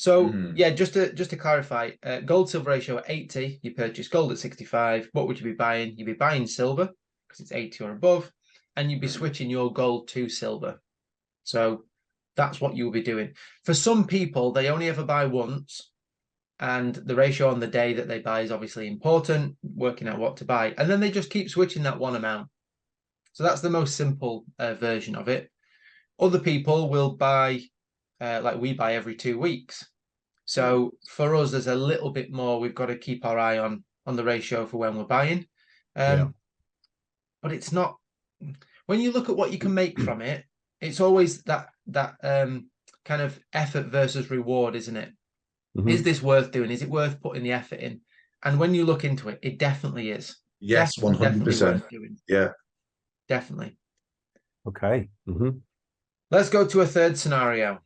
So yeah, just to clarify, gold silver ratio at 80, you purchase gold at 65. What would you be buying? You'd be buying silver because it's 80 or above, and you'd be switching your gold to silver. So that's what you'll be doing. For some people, they only ever buy once, and the ratio on the day that they buy is obviously important, working out what to buy, and then they just keep switching that one amount. So that's the most simple version of it. Other people will buy, like we buy every 2 weeks. So for us, there's a little bit more. We've got to keep our eye on the ratio for when we're buying. But it's not. When you look at what you can make from it, it's always that kind of effort versus reward, isn't it? Is this worth doing? Is it worth putting the effort in? And when you look into it, it definitely is. Yes, 100%. Definitely worth doing. Yeah. Definitely. Okay. Let's go to a third scenario.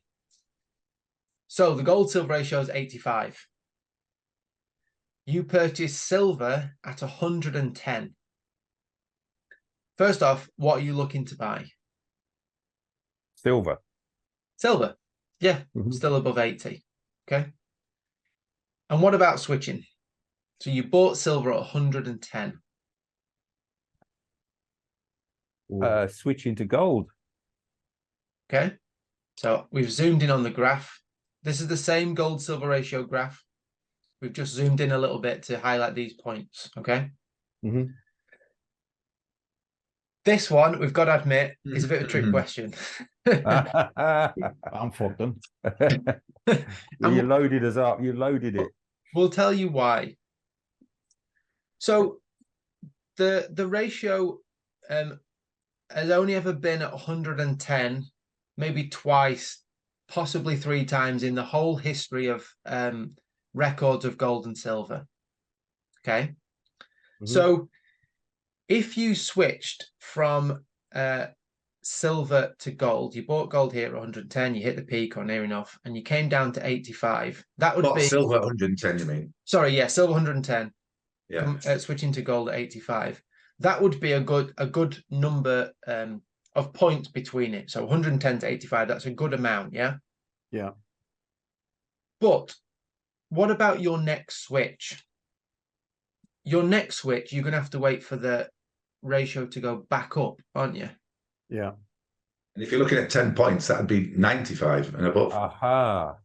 So the gold silver ratio is 85. You purchase silver at 110. First off, what are you looking to buy? Silver. Silver. Yeah, still above 80. Okay. And what about switching? So you bought silver at 110. Switching to gold. Okay. So we've zoomed in on the graph. This is the same gold silver ratio graph. We've just zoomed in a little bit to highlight these points. Okay. This one, we've got to admit, is a bit of a trick question. I'm fucked them. You loaded us up. You loaded it. We'll tell you why. So the ratio has only ever been at 110, maybe twice, possibly 3 times in the whole history of records of gold and silver. Okay. So if you switched from silver to gold, you bought gold here at 110, you hit the peak or near enough, and you came down to 85. That would be silver at 110, you mean? Sorry, yeah, silver 110. Yeah. Switching to gold at 85. That would be a good number of points between it. So 110 to 85, that's a good amount, yeah? Yeah. But what about your next switch? Your next switch, you're going to have to wait for the ratio to go back up, aren't you? Yeah. And if you're looking at 10 points, that would be 95 and above. Aha.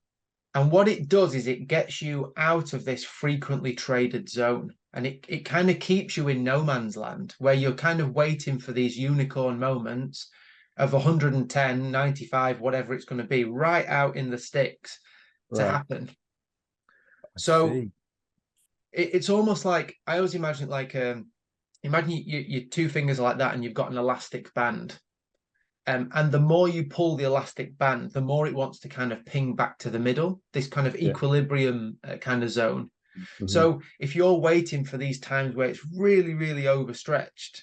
And what it does is it gets you out of this frequently traded zone. And it kind of keeps you in no man's land, where you're kind of waiting for these unicorn moments of 110, 95, whatever it's going to be, right out in the sticks to happen. So it's almost like, I always imagine it like, imagine your 2 fingers are like that and you've got an elastic band. And the more you pull the elastic band, the more it wants to kind of ping back to the middle, this kind of equilibrium kind of zone. So if you're waiting for these times where it's really, really overstretched,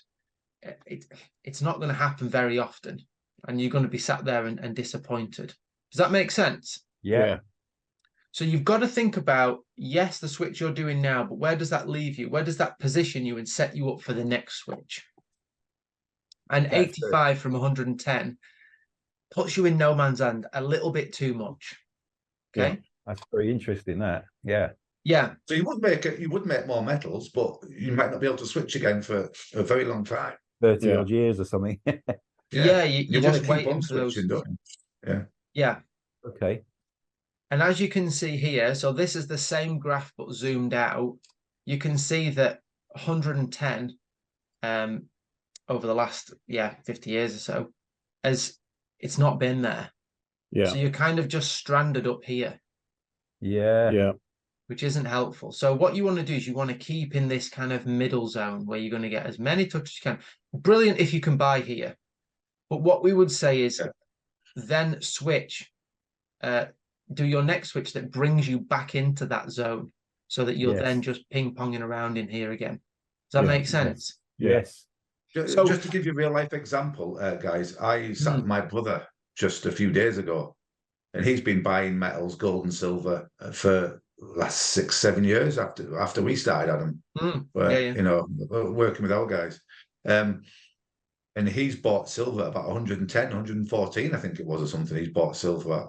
it's not going to happen very often. And you're going to be sat there and disappointed. Does that make sense? Yeah. So you've got to think about, yes, the switch you're doing now, but where does that leave you? Where does that position you and set you up for the next switch? And 85 from 110 puts you in no man's land a little bit too much. Okay. Yeah, that's very interesting, that. Yeah. Yeah. So you would make more metals, but you might not be able to switch again for a very long time. 30 odd years or something. Yeah, you just want to keep waiting on for those. switching, don't you? Yeah. Okay. And as you can see here, so this is the same graph but zoomed out. You can see that 110 over the last 50 years or so, it's not been there. Yeah. So you're kind of just stranded up here. Yeah. Yeah. Which isn't helpful. So what you want to do is you want to keep in this kind of middle zone where you're going to get as many touches as you can. Brilliant if you can buy here. But what we would say is then switch, do your next switch that brings you back into that zone so that you're then just ping-ponging around in here again. Does that make sense? Yes. So, just to give you a real life example, guys, I sat with my brother just a few days ago, and he's been buying metals, gold and silver, for last 6-7 years after we started at them, you know, working with our guys. And he's bought silver about 110, 114, I think it was, or something. He's bought silver at.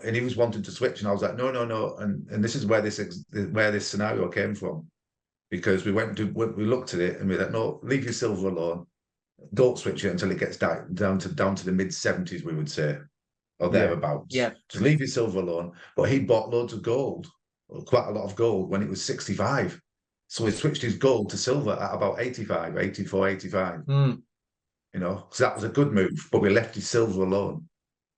and he was wanting to switch, and I was like, no, no, no. And this is where this scenario came from, because we looked at it and we thought, no, leave your silver alone. Don't switch it until it gets down to the mid-70s, we would say, or thereabouts. Yeah. Just leave your silver alone. But he bought loads of gold, quite a lot of gold, when it was 65. So he switched his gold to silver at about 85, 84, 85. Mm. You know, so that was a good move. But we left his silver alone.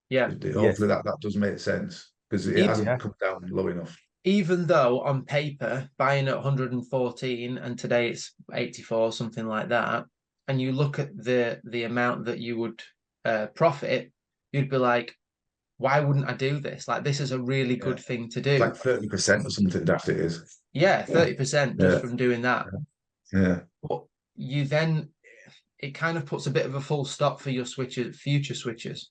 Yeah. Hopefully that does make sense, because it hasn't come down low enough. Even though on paper, buying at 114 and today it's 84, something like that, and you look at the amount that you would profit, you'd be like, why wouldn't I do this? Like, this is a really good thing to do. It's like 30% or something daft it is. Yeah, 30% just from doing that. Yeah. But you then, it kind of puts a bit of a full stop for your switches, future switches.